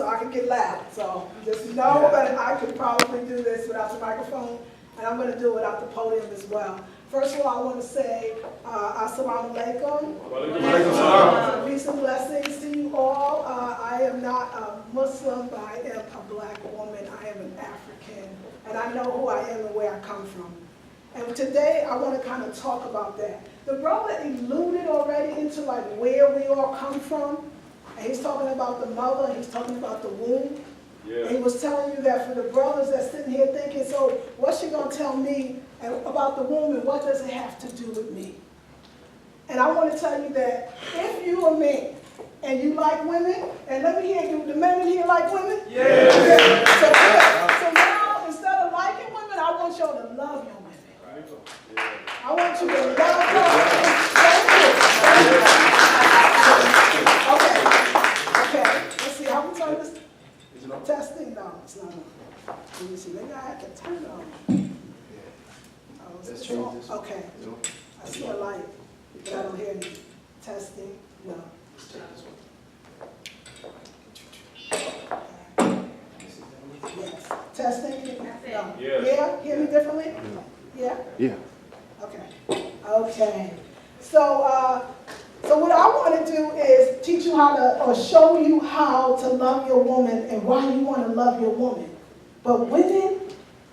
so I can get loud. So just know that I could probably do this without the microphone, and I'm going to do it without the podium as well. First of all, I want to say, Assalamu alaikum. Peace and blessings to you all. I am not a Muslim, but I am a black woman. I am an African, and I know who I am and where I come from. And today, I want to kind of talk about that. The brother alluded already into like where we all come from. And he's talking about the mother, he's talking about the womb. Yeah. And he was telling you that for the brothers that's sitting here thinking, so what's she going to tell me about the womb and what does it have to do with me? And I want to tell you that if you are men and you like women, and let me hear you, the men in here like women? Yeah. So now, instead of liking women, I want y'all to love your women. I want you to love her. Okay, let's see, how we turn this? Is it on? Testing? No, it's not on. Let me see, maybe I have to turn it on. Oh, let's change this. Okay, I see a light, but I don't hear any. Testing? No. Let's take this one. Yes. Testing? No. Yes. Yeah? Hear me differently? Yeah? Yeah. Okay. Okay. So what I want to do is teach you how to, or show you how to love your woman and why you want to love your woman. But women,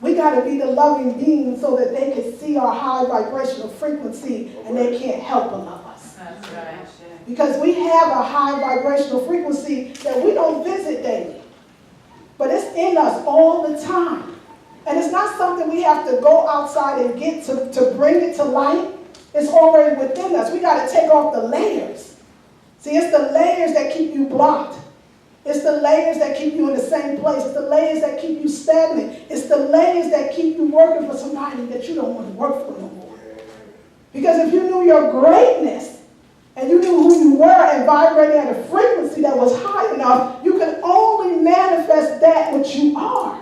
we got to be the loving beings so that they can see our high vibrational frequency and they can't help but love us. That's right. Because we have a high vibrational frequency that we don't visit daily. But it's in us all the time. And it's not something we have to go outside and get to bring it to light. It's already within us. We got to take off the layers. See, it's the layers that keep you blocked. It's the layers that keep you in the same place. It's the layers that keep you stagnant. It's the layers that keep you working for somebody that you don't want to work for no more. Because if you knew your greatness and you knew who you were and vibrating at a frequency that was high enough, you can only manifest that which you are.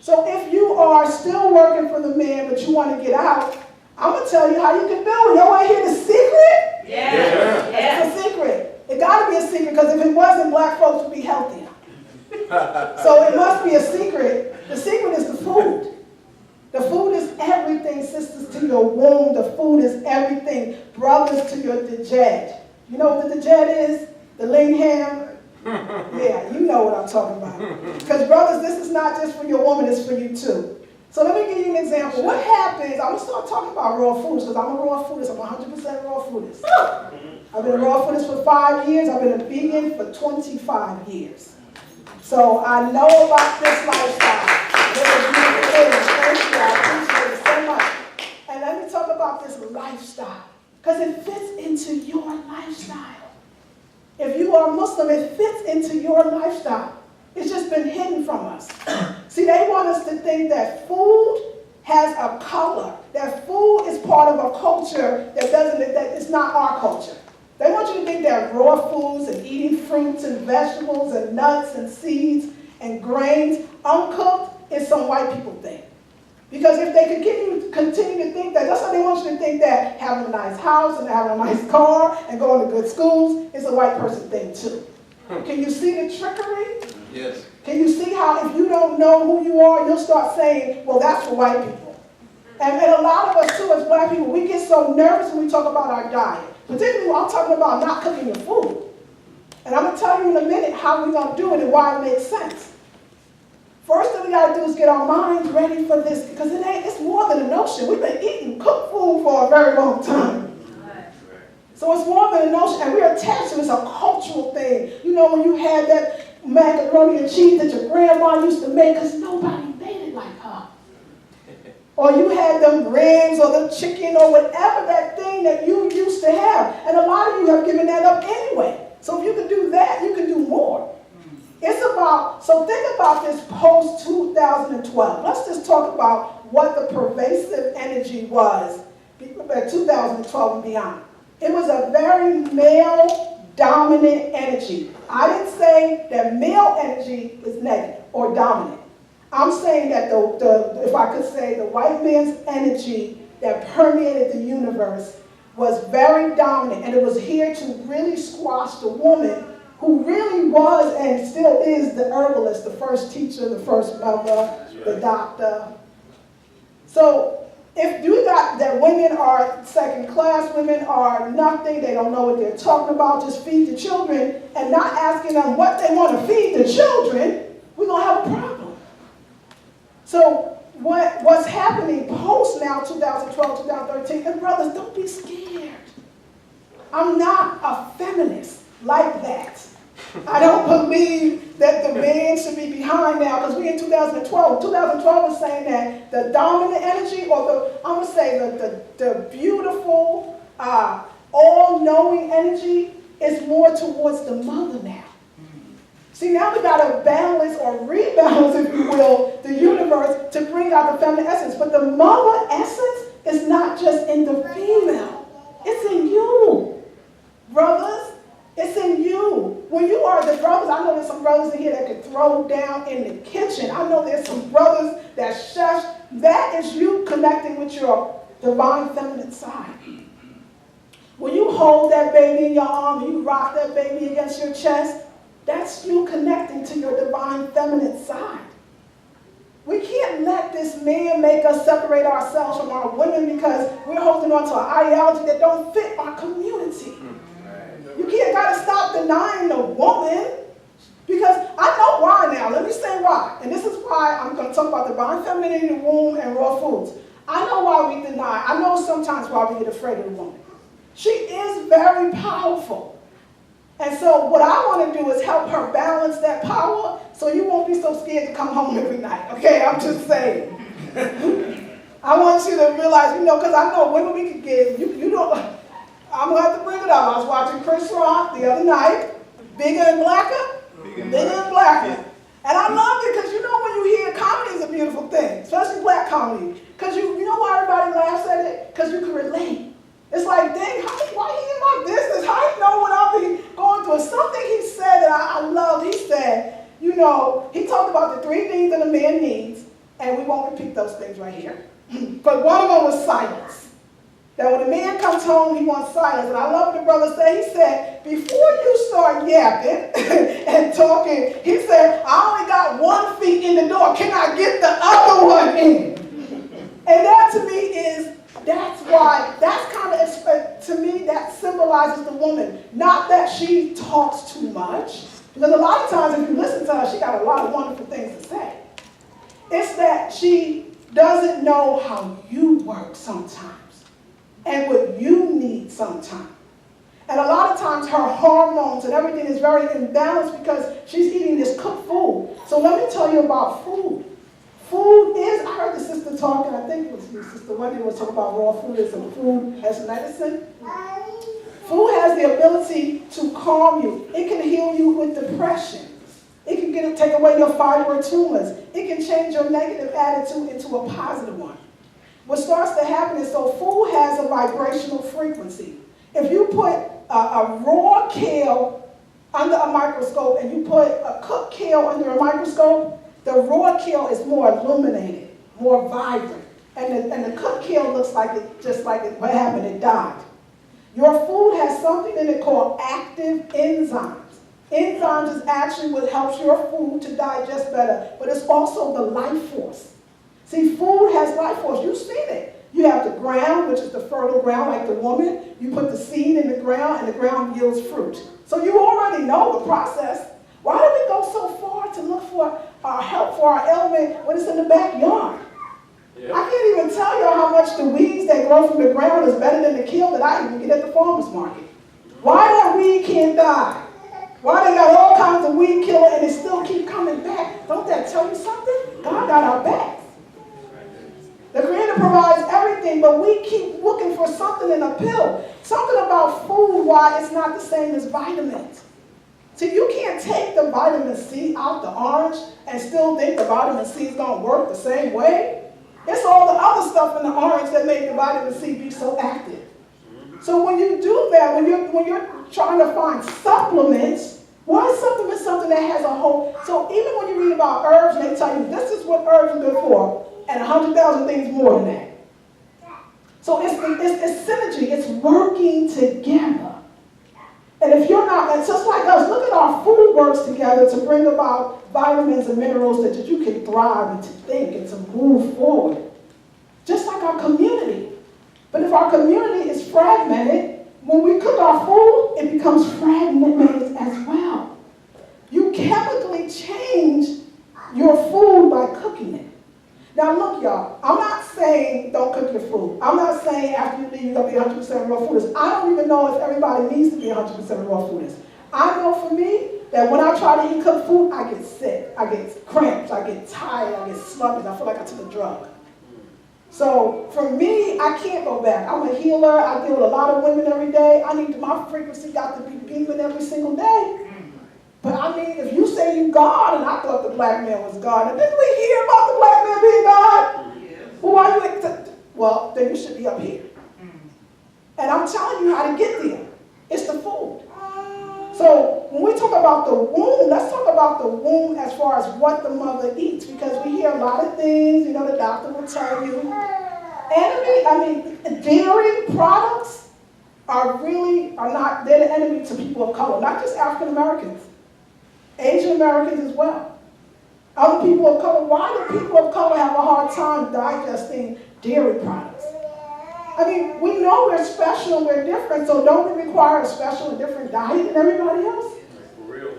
So if you are still working for the man but you want to get out, I'm going to tell you how you can do it. Y'all want to hear the secret? Yeah. It's a secret. It got to be a secret because if it wasn't, black folks would be healthier. So it must be a secret. The secret is the food. The food is everything, sisters, to your womb. The food is everything, brothers, to your dejed. You know what the dejed is? The lean ham. Yeah, you know what I'm talking about. Because brothers, this is not just for your woman, it's for you too. So let me give you an example. What happens, I'm going to start talking about raw foods because I'm a raw foodist. I'm 100% raw foodist. I've been a raw foodist for 5 years. I've been a vegan for 25 years. So I know about this lifestyle. Thank you. I appreciate it so much. And let me talk about this lifestyle because it fits into your lifestyle. If you are Muslim, it fits into your lifestyle. It's just been hidden from us. See, they want us to think that food has a color, that food is part of a culture that is not our culture. They want you to think that raw foods and eating fruits and vegetables and nuts and seeds and grains, uncooked, is some white people thing. Because if they continue to think that, that's how they want you to think that having a nice house and having a nice car and going to good schools is a white person thing too. Can you see the trickery? Yes. Can you see how if you don't know who you are, you'll start saying, well, that's for white people. And a lot of us too, as black people, we get so nervous when we talk about our diet. Particularly when I'm talking about not cooking your food. And I'm going to tell you in a minute how we're going to do it and why it makes sense. First thing we got to do is get our minds ready for this, because it's more than a notion. We've been eating cooked food for a very long time. So it's more than a notion, and we're attached to it. It's a cultural thing. You know, when you had that macaroni and cheese that your grandma used to make, because nobody made it like her. Or you had them ribs or the chicken or whatever that thing that you used to have. And a lot of you have given that up anyway. So if you can do that, you can do more. It's about, so think about this post-2012. Let's just talk about what the pervasive energy was at 2012 and beyond. It was a very male-dominant energy. I didn't say that male energy is negative or dominant. I'm saying that if I could say, the white man's energy that permeated the universe was very dominant, and it was here to really squash the woman who really was and still is the herbalist, the first teacher, the first mother, the doctor. So if you got that women are second class, women are nothing, they don't know what they're talking about, just feed the children, and not asking them what they want to feed the children, we're going to have a problem. So what's happening post now, 2012, 2013, and brothers, don't be scared. I'm not a feminist like that. I don't believe that the man should be behind now, because we're in 2012. 2012 is saying that the dominant energy, or I'm going to say the beautiful, all-knowing energy is more towards the mother now. See, now we got to balance or rebalance, if you will, the universe to bring out the feminine essence. But the mother essence is not just in the female. It's in you, brothers. It's in you. When you are the brothers, I know there's some brothers in here that can throw down in the kitchen. I know there's some brothers that chefs. That is you connecting with your divine feminine side. When you hold that baby in your arm and you rock that baby against your chest, that's you connecting to your divine feminine side. We can't let this man make us separate ourselves from our women because we're holding on to an ideology that don't fit our community. You can't gotta stop denying the woman, because I know why now. Let me say why. And this is why I'm going to talk about divine femininity in the womb and raw foods. I know why we deny. I know sometimes why we get afraid of the woman. She is very powerful. And so what I want to do is help her balance that power so you won't be so scared to come home every night. Okay, I'm just saying. I want you to realize, because I know women we could give, you don't, I'm going to have to bring it up. I was watching Chris Rock the other night, Bigger and Blacker. Bigger and Blacker. And I love it because when you hear comedy is a beautiful thing, especially black comedy. Because you know why everybody laughs at it? Because you can relate. It's like, dang, why he in my business? How you know what I'll be going through? Something he said that I loved. He said, he talked about the 3 things that a man needs, and we won't repeat those things right here. But one of them was silence. That when a man comes home, he wants silence. And I love what the brother said. He said, before you start yapping and talking, he said, I only got 1 foot in the door. Can I get the other one in? And that to me that's kind of, to me, that symbolizes the woman. Not that she talks too much. Because a lot of times if you listen to her, she got a lot of wonderful things to say. It's that she doesn't know how you work sometimes. And what you need sometimes. And a lot of times her hormones and everything is very imbalanced because she's eating this cooked food. So let me tell you about food. Food is, I heard the sister talking, I think it was Sister Wendy was talking about raw food as food as medicine. Food has the ability to calm you. It can heal you with depression. It can take away your fibroid tumors. It can change your negative attitude into a positive one. What starts to happen is, so food has a vibrational frequency. If you put a raw kale under a microscope and you put a cooked kale under a microscope, the raw kale is more illuminated, more vibrant. And the cooked kale looks like what happened, it died. Your food has something in it called active enzymes. Enzymes is actually what helps your food to digest better, but it's also the life force. See, food has life force. You've seen it. You have the ground, which is the fertile ground, like the woman. You put the seed in the ground, and the ground yields fruit. So you already know the process. Why do we go so far to look for our help for our ailment when it's in the backyard? Yeah. I can't even tell you how much the weeds that grow from the ground is better than the kill that I even get at the farmer's market. Why that weed can't die? Why they got all kinds of weed killer and it still keep coming back? Don't that tell you something? God got our backs. The Creator provides everything, but we keep looking for something in a pill. Something about food, why it's not the same as vitamins. See, you can't take the vitamin C out the orange and still think the vitamin C is going to work the same way. It's all the other stuff in the orange that make the vitamin C be so active. So when you do that, when you're trying to find supplements, why is supplement something that has a whole... So even when you read about herbs, they tell you this is what herbs are good for, and 100,000 things more than that. So it's synergy. It's working together. And if you're not, it's just like us, look at our food works together to bring about vitamins and minerals that you can thrive and to think and to move forward. Just like our community. But if our community is fragmented, when we cook our food, it becomes fragmented as well. You chemically change your food by cooking it. Now look, y'all, I'm not saying don't cook your food. I'm not saying after you leave you're going to be 100% raw foodist. I don't even know if everybody needs to be 100% raw foodist. I know for me that when I try to eat cooked food, I get sick. I get cramps. I get tired. I get sluggish. I feel like I took a drug. So for me, I can't go back. I'm a healer. I deal with a lot of women every day. My frequency got to be beaming every single day. But I mean, if you say you God, and I thought the black man was God, and didn't we hear about the black man being God? Yes. Well, why you well, then you should be up here. And I'm telling you how to get there. It's the food. So when we talk about the womb, let's talk about the womb as far as what the mother eats, because we hear a lot of things. You know, the doctor will tell you. Dairy products are not, they're the enemy to people of color, not just African Americans. Asian Americans as well. Other people of color, why do people of color have a hard time digesting dairy products? I mean, we know we're special and we're different, so don't we require a special and different diet than everybody else? For real.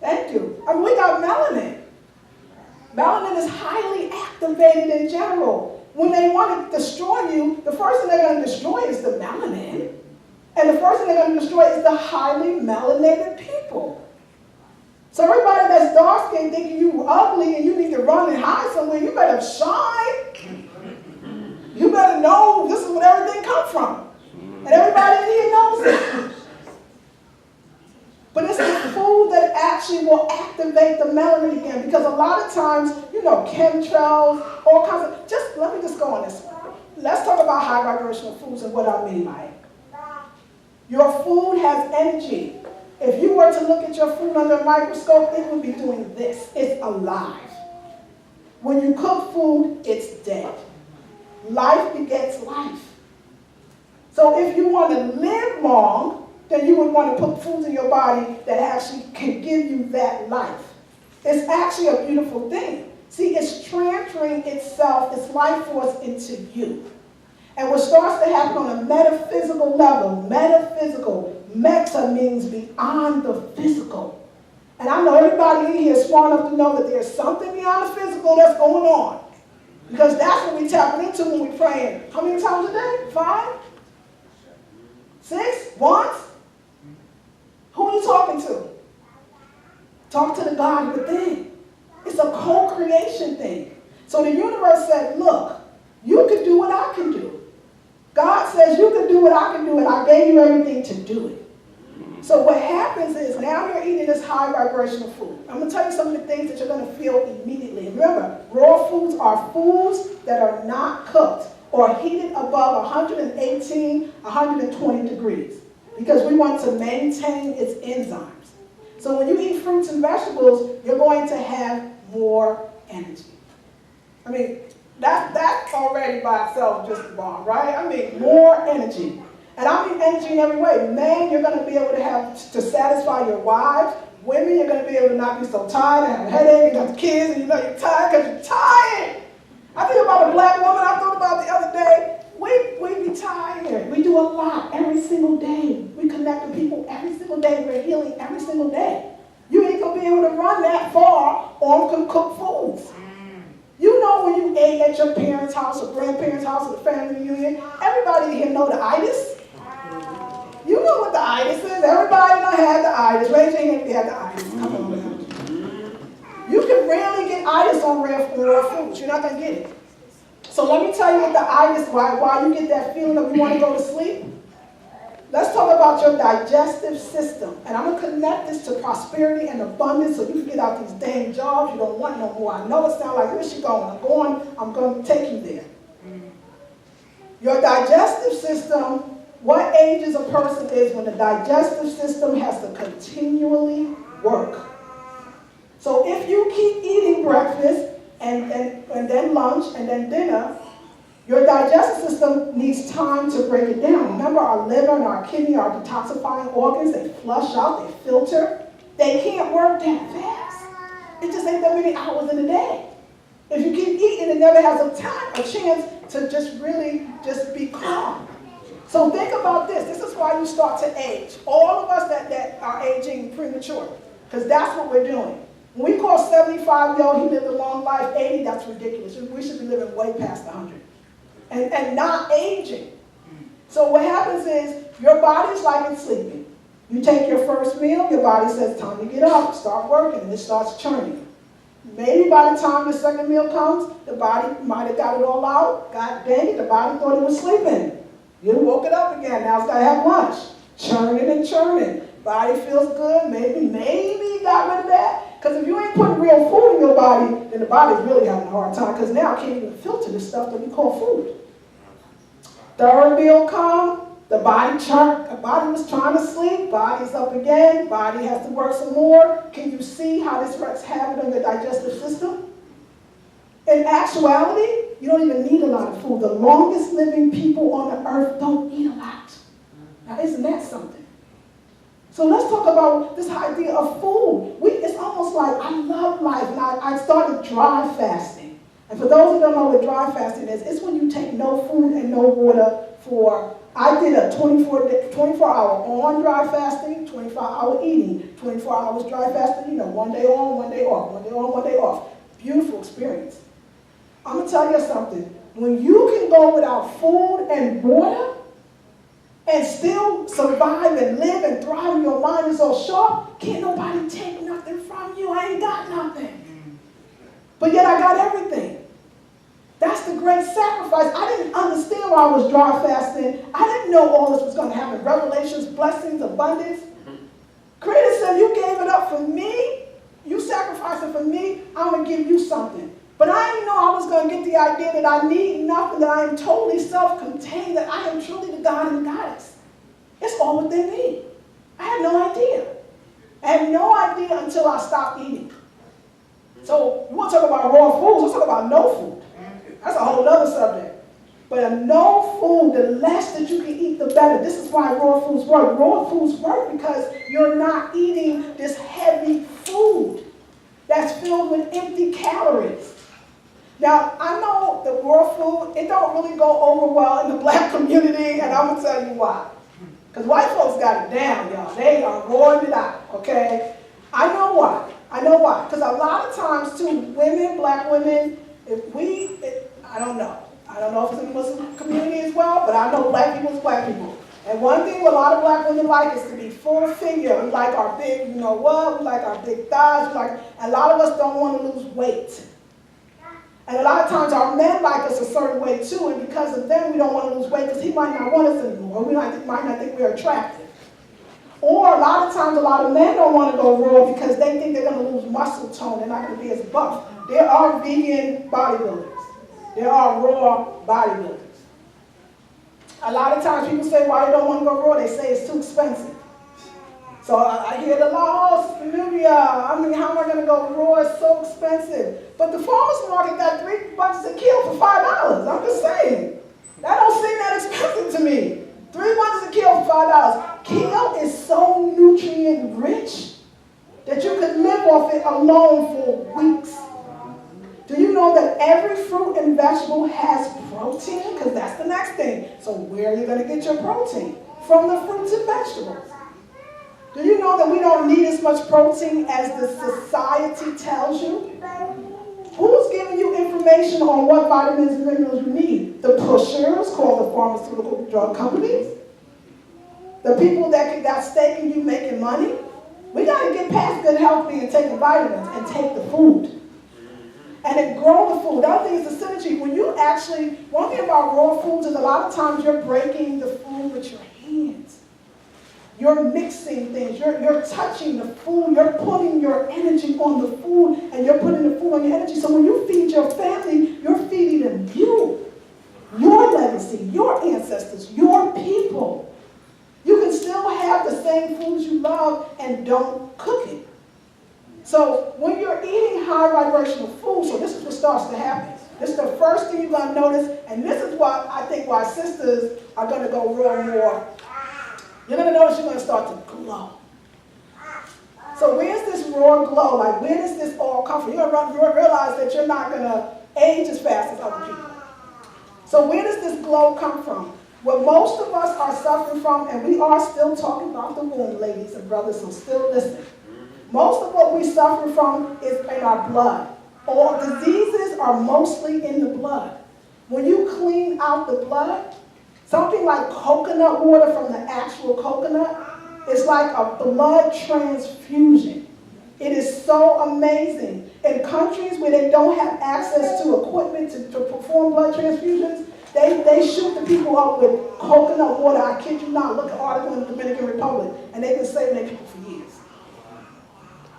Thank you. I mean, we got melanin. Melanin is highly activated in general. When they want to destroy you, the first thing they're going to destroy is the melanin. And the first thing they're going to destroy is the highly melanated people. So everybody that's dark-skinned thinking you ugly and you need to run and hide somewhere, you better shine. You better know this is where everything comes from. And everybody in here knows it. But it's the food that actually will activate the melanin again. Because a lot of times, you know, chemtrails, all kinds of, let me just go on this. Let's talk about high vibrational foods and what I mean by it. Your food has energy. If you were to look at your food under a microscope, it would be doing this. It's alive. When you cook food, it's dead. Life begets life. So if you want to live long, then you would want to put foods in your body that actually can give you that life. It's actually a beautiful thing. See, it's transferring itself, its life force into you. And what starts to happen on a metaphysical level, meta means beyond the physical. And I know everybody in here is smart enough to know that there's something beyond the physical that's going on. Because that's what we tap into when we're praying. How many times a day? 5? 6? Once? Who are you talking to? Talk to the God within. It's a co-creation thing. So the universe said, look, you can do what I can do. God says you can do what I can do, and I gave you everything to do it. So what happens is now you're eating this high vibrational food. I'm going to tell you some of the things that you're going to feel immediately. And remember, raw foods are foods that are not cooked or heated above 118, 120 degrees because we want to maintain its enzymes. So when you eat fruits and vegetables, you're going to have more energy. I mean, that's already by itself just a bomb, right? I mean, more energy. And I mean energy in every way. Men, you're going to be able to satisfy your wives. Women, you're going to be able to not be so tired and have a headache and have kids and you know you're tired because you're tired. I think about a black woman I thought about the other day. We be tired. We do a lot every single day. We connect with people every single day. We're healing every single day. You ain't going to be able to run that far on cooked foods. You know when you ate at your parents' house or grandparents' house or the family reunion, everybody here know the itis. You know what the itis is. Everybody done had the itis. Raise your hand if you had the itis. Come on, man. You can rarely get itis on raw foods. You're not going to get it. So let me tell you what the itis, why you get that feeling of you want to go to sleep. Let's talk about your digestive system. And I'm going to connect this to prosperity and abundance so you can get out these dang jobs you don't want no more. I know it sounds like, where's she going? I'm going to take you there. Your digestive system, what age is a person is when the digestive system has to continually work. So if you keep eating breakfast and then lunch and then dinner, Your digestive system needs time to break it down. Remember, our liver and our kidney are detoxifying organs. They flush out, they filter. They can't work that fast. It just ain't that many hours in a day. If you keep eating, it never has a chance to just really just be calm. So think about this. This is why you start to age. All of us that are aging premature, because that's what we're doing. When we call 75, he lived a long life. 80, that's ridiculous. We should be living way past 100. And not aging. So what happens is, your body's like it's sleeping. You take your first meal, your body says, time to get up, start working, and it starts churning. Maybe by the time the second meal comes, the body might have got it all out. God dang it, the body thought it was sleeping. You woke it up again, now it's got to have lunch. Churning and churning. Body feels good, maybe you got rid of that. Because if you ain't putting real food in your body, then the body's really having a hard time, because now I can't even filter the stuff that we call food. Third meal come, the body was trying to sleep, body's up again, body has to work some more. Can you see how this wreaks havoc on your digestive system? In actuality, you don't even need a lot of food. The longest living people on the earth don't eat a lot. Now, isn't that something? So let's talk about this idea of food. It's almost like I love life, and I started dry fasting. And for those who don't know what dry fasting is, it's when you take no food and no water I did a 24-hour on dry fasting, 24-hour eating, 24 hours dry fasting, 1 day on, 1 day off, 1 day on, 1 day off. Beautiful experience. I'm going to tell you something. When you can go without food and water and still survive and live and thrive, and your mind is all sharp, can't nobody take nothing from you. I ain't got nothing. But yet I got everything. That's the great sacrifice. I didn't understand why I was dry fasting. I didn't know all this was going to happen. Revelations, blessings, abundance. Creator said, you gave it up for me. You sacrificed it for me. I'm going to give you something. But I didn't know I was going to get the idea that I need nothing, that I am totally self-contained, that I am truly the God and Goddess. It's all within me. I had no idea. I had no idea until I stopped eating. So you want to talk about raw foods, let's talk about no food. That's a whole other subject. But no food, the less that you can eat, the better. This is why raw foods work. Raw foods work because you're not eating this heavy food that's filled with empty calories. Now, I know the raw food, it don't really go over well in the black community, and I'm going to tell you why. Because white folks got it down, y'all. They are roaring it out, okay? I know why. Because a lot of times, too, women, black women, I don't know. I don't know if it's in the Muslim community as well, but I know black people is black people. And one thing a lot of black women like is to be full figure. We like our big, we like our big thighs. And a lot of us don't want to lose weight. And a lot of times our men like us a certain way too, and because of them we don't want to lose weight because he might not want us anymore. We might not think we're attractive. Or a lot of times a lot of men don't want to go raw because they think they're going to lose muscle tone. They're not going to be as buff. There are vegan bodybuilders. There are raw bodybuilders. A lot of times people say why they don't want to go raw. They say it's too expensive. So I hear the laws, how am I going to go raw? It's so expensive. But the farmer's market got 3 bunches of kale for $5. I'm just saying. That don't seem that expensive to me. 3 bunches of kale for $5. Kale is so nutrient rich that you could live off it alone for weeks. Do you know that every fruit and vegetable has protein? Because that's the next thing. So where are you going to get your protein? From the fruits and vegetables. Do you know that we don't need as much protein as the society tells you? Who's giving you information on what vitamins and minerals you need? The pushers, called the pharmaceutical drug companies? The people that got stake in you making money? We got to get past good health being taking vitamins and take the food. And then grow the food. The other thing is the synergy. When you one thing about raw foods is a lot of times you're breaking the food with your hands. You're mixing things. You're touching the food. You're putting your energy on the food, and you're putting the food on your energy. So when you feed your family, you're feeding them you, your legacy, your ancestors, your people. You can still have the same foods you love and don't cook it. So when you're eating high vibrational food, so this is what starts to happen. This is the first thing you're going to notice, and this is why I think why sisters are going to go raw more. You're going to notice you're going to start to glow. So where's this raw glow? Like, where does this all come from? You're going to realize that you're not going to age as fast as other people. So where does this glow come from? What most of us are suffering from, and we are still talking about the womb, ladies and brothers, so still listen. Most of what we suffer from is in our blood. All diseases are mostly in the blood. When you clean out the blood, something like coconut water from the actual coconut, it's like a blood transfusion. It is so amazing. In countries where they don't have access to equipment to perform blood transfusions, they shoot the people up with coconut water. I kid you not. Look at an article in the Dominican Republic, and they've been saving their people for years.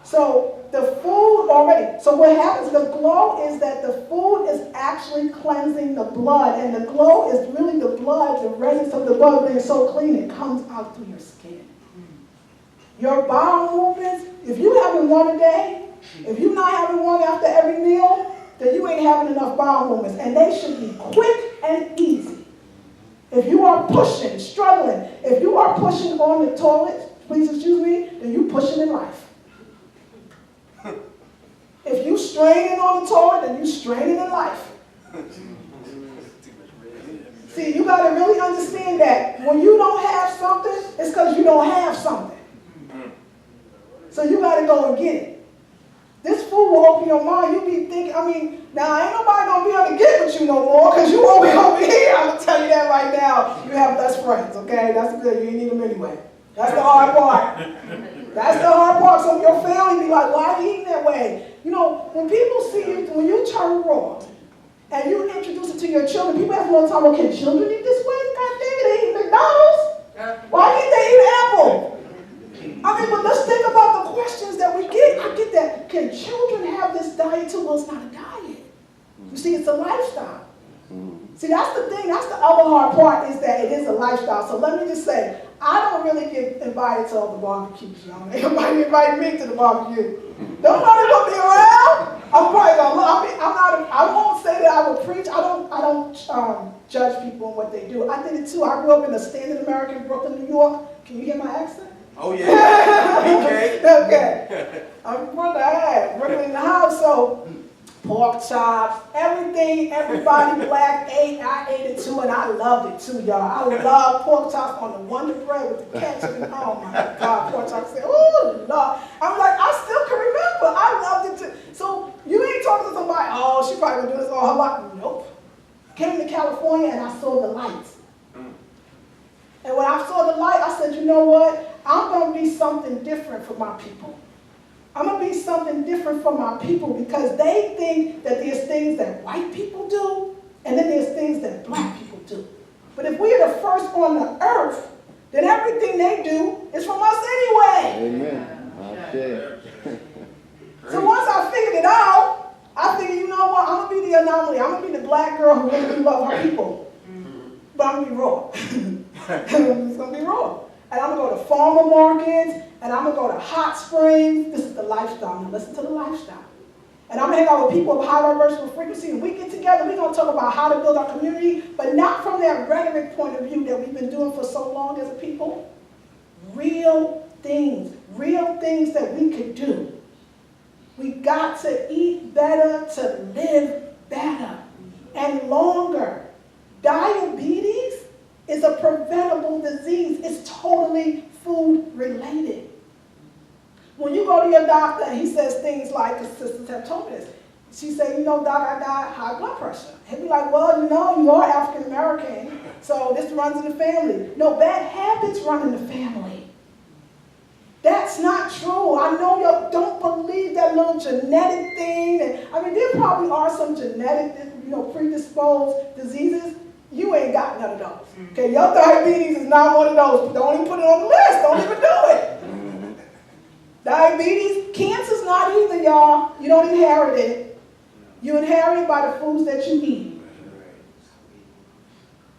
So the food already, so what happens, the glow is that the food is actually cleansing the blood, and the glow is really the blood, the resins of the blood being so clean it comes out through your skin. Your bowel movements, if you having one a day, if you're not having one after every meal, then you ain't having enough bowel movements, and they should be quick and easy. If you are pushing, struggling, if you are pushing on the toilet, please excuse me, then you pushing in life. If you straining on the toilet, then you straining in life. See, you got to really understand that when you don't have something, it's because you don't have something. So you got to go and get it. This food will open your mind. You'll be thinking, now ain't nobody going to be able to get with you no more because you won't be over here. I'm going to tell you that right now. You have best friends, okay? That's good. You ain't need them anyway. That's the hard part. That's the hard part. So your family be like, why are you eating that way? When people see you, when you turn raw and you introduce it to your children, people ask me all the time, well, can children eat this way? God dang it, they eat McDonald's. Why can't they eat apple? But let's think about the questions that we get. I get that. Can children have this diet too? Well, it's not a diet. You see, it's a lifestyle. See, that's the thing. That's the other hard part is that it is a lifestyle. So let me just say, I don't really get invited to all the barbecues, y'all. Nobody invite me to the barbecue. Nobody want me around. I'm probably gonna. I won't say that I will preach. I don't judge people on what they do. I did it too. I grew up in a standard American, Brooklyn, New York. Can you hear my accent? Oh yeah. Okay. Okay. I'm from Brooklyn in the house, so pork chops, everything, everybody black ate. I ate it too, and I loved it too, y'all. I love pork chops on the Wonder Bread with the ketchup. And oh my God, pork chops. Oh Lord. I'm like, I still can remember. I loved it too. So you ain't talking to somebody, oh, she probably gonna do this all her life. Nope. Came to California and I saw the lights. And when I saw the light, I said, you know what? I'm going to be something different for my people. I'm going to be something different for my people because they think that there's things that white people do and then there's things that black people do. But if we are the first on the earth, then everything they do is from us anyway. Amen. Okay. So once I figured it out, I figured, you know what? I'm going to be the anomaly. I'm going to be the black girl who really love her people. But I'm going to be raw. I'm just going to be raw. And I'm going to go to farmer markets, and I'm going to go to hot springs. This is the lifestyle. Now listen to the lifestyle. And I'm going to hang out with people of high vibrational frequency, and we get together, we're going to talk about how to build our community, but not from that rhetoric point of view that we've been doing for so long as a people. Real things that we could do. We got to eat better to live better and longer. Diabetes is a preventable disease. It's totally food related. When you go to your doctor and he says things like, because sisters have told me this, she said, you know, doc, I got high blood pressure. He'll be like, well, you know, you are African American, so this runs in the family. No, bad habits run in the family. That's not true. I know you don't believe that little genetic thing. And, there probably are some genetic, predisposed diseases. You ain't got none of those. Okay, your diabetes is not one of those. Don't even put it on the list. Don't even do it. Diabetes, cancer's not either, y'all. You don't inherit it. You inherit it by the foods that you eat.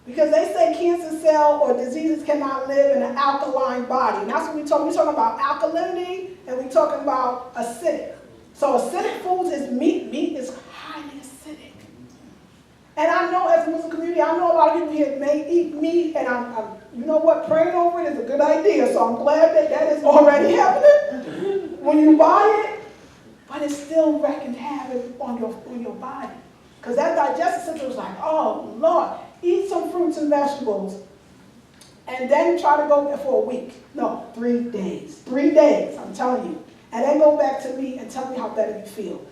Because they say cancer cell or diseases cannot live in an alkaline body. And that's what we're talking about alkalinity, and we're talking about acidic. So acidic foods is meat. Meat is highly acidic. And I know as a Muslim community, I know a lot of people here may eat meat, and I'm you know what, praying over it is a good idea. So I'm glad that that is already happening when you buy it, but it still wreaking havoc on your body. Because that digestive system is like, oh Lord, eat some fruits and vegetables, and then try to go for a week. No, 3 days. 3 days, I'm telling you. And then go back to me and tell me how better you feel.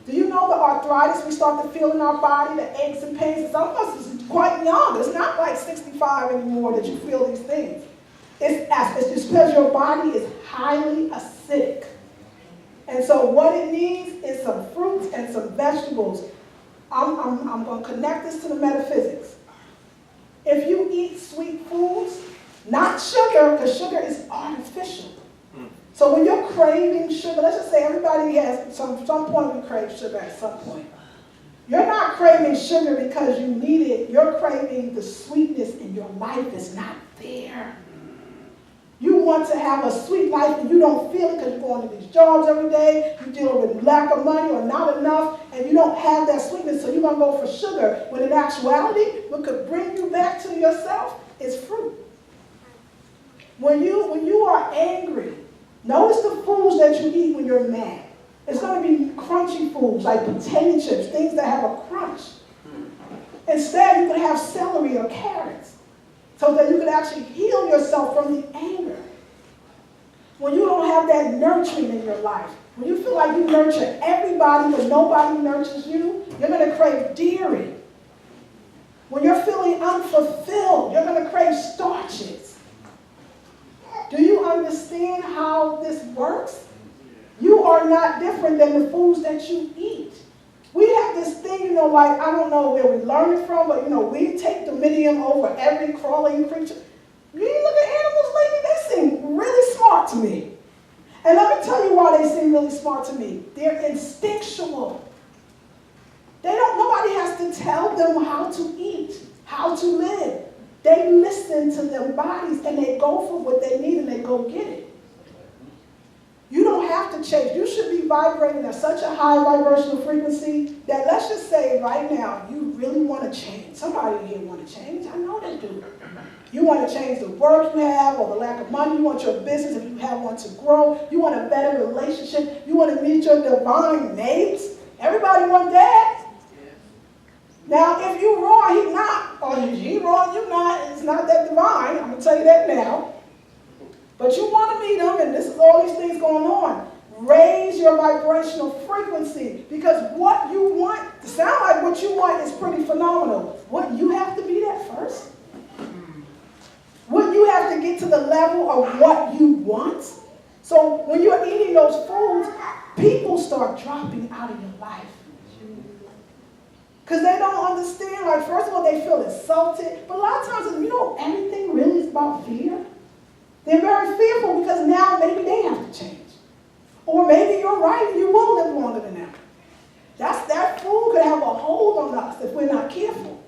Do you know the arthritis we start to feel in our body, the aches and pains? Some of us is quite young. It's not like 65 anymore that you feel these things. It's just because your body is highly acidic. And so what it needs is some fruits and some vegetables. I'm going to connect this to the metaphysics. If you eat sweet foods, not sugar, because sugar is artificial. So when you're craving sugar, let's just say everybody has, some point we crave sugar at some point. You're not craving sugar because you need it. You're craving the sweetness in your life is not there. You want to have a sweet life and you don't feel it because you're going to these jobs every day, you're dealing with lack of money or not enough, and you don't have that sweetness, so you're going to go for sugar, when in actuality, what could bring you back to yourself is fruit. When you are angry, notice the foods that you eat when you're mad. It's going to be crunchy foods like potato chips, things that have a crunch. Instead, you can have celery or carrots so that you can actually heal yourself from the anger. When you don't have that nurturing in your life, when you feel like you nurture everybody but nobody nurtures you, you're going to crave dairy. When you're feeling unfulfilled, you're going to crave starches. Do you understand how this works? You are not different than the foods that you eat. We have this thing, like, I don't know where we learned it from, but, we take dominion over every crawling creature. You look at animals lately, they seem really smart to me. And let me tell you why they seem really smart to me. They're instinctual. Nobody has to tell them how to eat, how to live. They listen to their bodies and they go for what they need and they go get it. You don't have to change. You should be vibrating at such a high vibrational frequency that, let's just say right now, you really want to change. Somebody here want to change. I know they do. You want to change the work you have or the lack of money. You want your business, if you have one, to grow. You want a better relationship. You want to meet your divine mates. Everybody want that. Now, if you wrong, he not, or he wrong, you not, it's not that divine. I'm going to tell you that now. But you want to meet him, and this is all these things going on. Raise your vibrational frequency, because what you want, to sound like what you want is pretty phenomenal. What, you have to be that first? Would you have to get to the level of what you want? So when you're eating those foods, people start dropping out of your life. Because they don't understand, like, first of all, they feel insulted. But a lot of times, everything really is about fear. They're very fearful because now maybe they have to change. Or maybe you're right and you will live longer than them. That food could have a hold on us if we're not careful.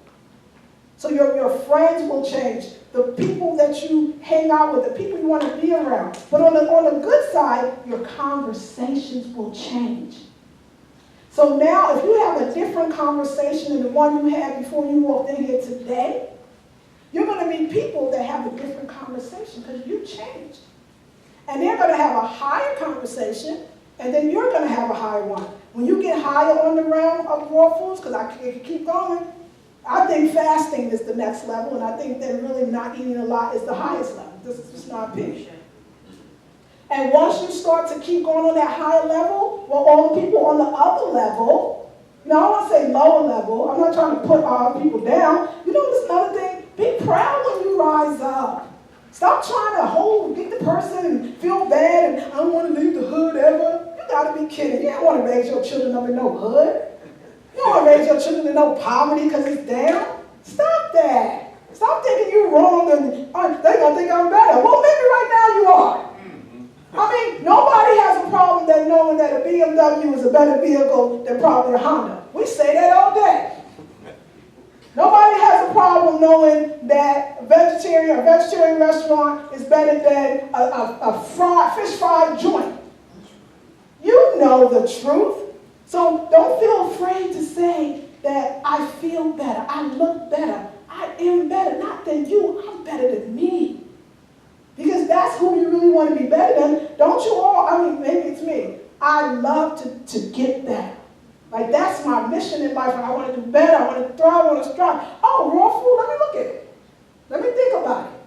So your friends will change. The people that you hang out with, the people you want to be around. But on the good side, your conversations will change. So now if you have a different conversation than the one you had before you walked in here today, you're going to meet people that have a different conversation because you changed. And they're going to have a higher conversation, and then you're going to have a higher one. When you get higher on the realm of raw foods, because I can keep going, I think fasting is the next level, and I think that really not eating a lot is the highest level. This is just my opinion. And once you start to keep going on that higher level, well, all the people on the other level, I don't want to say lower level, I'm not trying to put people down. There's another thing. Be proud when you rise up. Stop trying to get the person and feel bad and I don't want to leave the hood ever. You got to be kidding. You don't want to raise your children up in no hood. You don't want to raise your children in no poverty because it's down. Stop that. Stop thinking you're wrong and they're going to think I'm better. Well, maybe right now you are. Nobody has a problem that knowing that a BMW is a better vehicle than probably a Honda. We say that all day. Nobody has a problem knowing that a vegetarian restaurant is better than a fish fried joint. You know the truth. So don't feel afraid to say, that I feel better, I look better, I am better, not than you, I'm better than me. Because that's who you really want to be better than. Don't you all, I mean, maybe it's me. I love to get better. Like, that's my mission in life. I want to do better, I want to thrive, I want to strive. Oh, raw food, let me look at it. Let me think about it.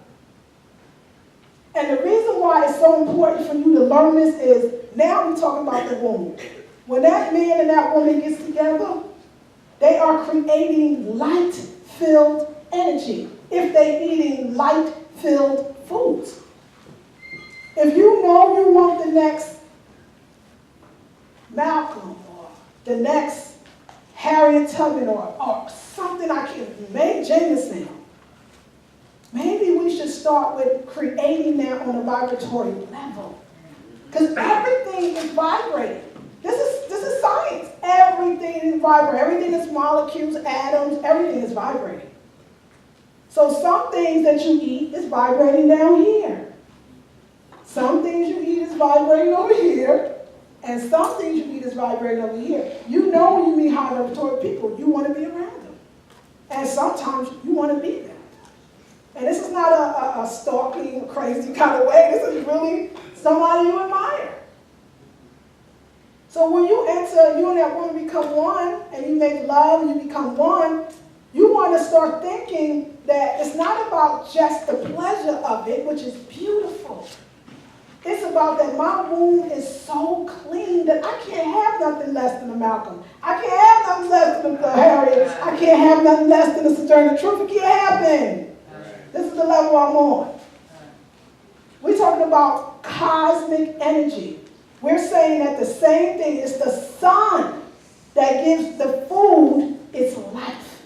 And the reason why it's so important for you to learn this is, now we're talking about the womb. When that man and that woman gets together, they are creating light-filled energy if they're eating light-filled foods. If you know you want the next Malcolm or the next Harriet Tubman or something I can make Jameson, maybe we should start with creating that on a vibratory level. Because everything is vibrating. This is science. Everything is vibrating. Everything is molecules, atoms, everything is vibrating. So some things that you eat is vibrating down here. Some things you eat is vibrating over here. And some things you eat is vibrating over here. You know when you meet high vibratory people, you want to be around them. And sometimes you want to be them. And this is not a stalking, crazy kind of way. This is really somebody you admire. So when you enter, you and that woman become one, and you make love, and you become one, you want to start thinking that it's not about just the pleasure of it, which is beautiful. It's about that my womb is so clean that I can't have nothing less than a Malcolm. I can't have nothing less than a Harriet. I can't have nothing less than a Sojourner Truth. It can't happen. This is the level I'm on. We're talking about cosmic energy. We're saying that the same thing is the sun that gives the food its life.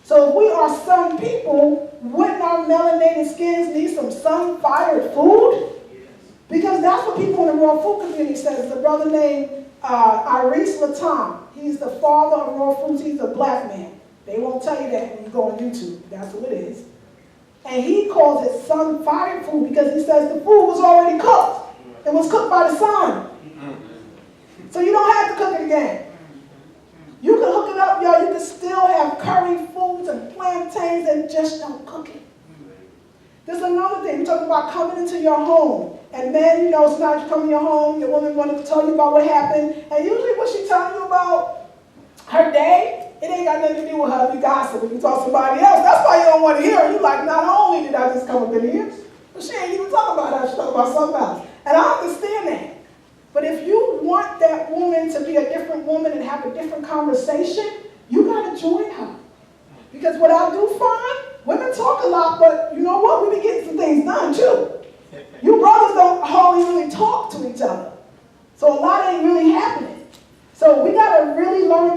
So if we are sun people, wouldn't our melanated skins need some sun-fired food? Because that's what people in the raw food community says. There's a brother named Iris Latam. He's the father of raw foods. He's a black man. They won't tell you that when you go on YouTube. That's what it is. And he calls it sun-fired food because he says the food was already cooked. It was cooked by the sun. So you don't have to cook it again. You can hook it up, y'all. You can still have curry foods and plantains and just don't cook it. There's another thing. We're talking about coming into your home. And men, you know, sometimes you come in your home, your woman wanted to tell you about what happened. And usually what she's telling you about her day, it ain't got nothing to do with her. You gossip. If you talk to somebody else, that's why you don't want to hear her. You like, not only did I just come up in here, but she ain't even talking about her. She's talking about something else. And I understand that. But if you want that woman to be a different woman and have a different conversation, you got to join her. Because what I do find, women talk a lot, but you know what? We be getting some things done too. You brothers don't hardly really talk to each other. So a lot ain't really happening. So we got to really learn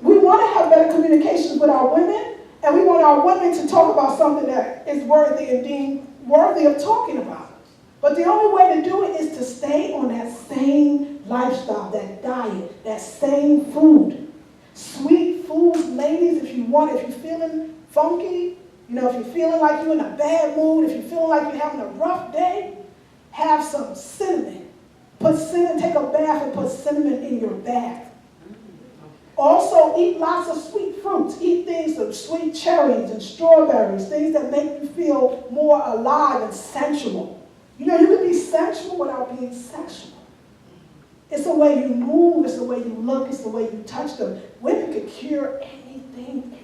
we want to have better communications with our women, and we want our women to talk about something that is worthy and deemed worthy of talking about. But the only way to do it is to stay on that same lifestyle, that diet, that same food. Sweet foods, ladies, if you're feeling funky, you know, if you're feeling like you're in a bad mood, if you're feeling like you're having a rough day, have some cinnamon. Take a bath and put cinnamon in your bath. Also, eat lots of sweet fruits. Eat things like sweet cherries and strawberries, things that make you feel more alive and sensual. You know, you can be sensual without being sexual. It's the way you move, it's the way you look, it's the way you touch them. Women can cure anything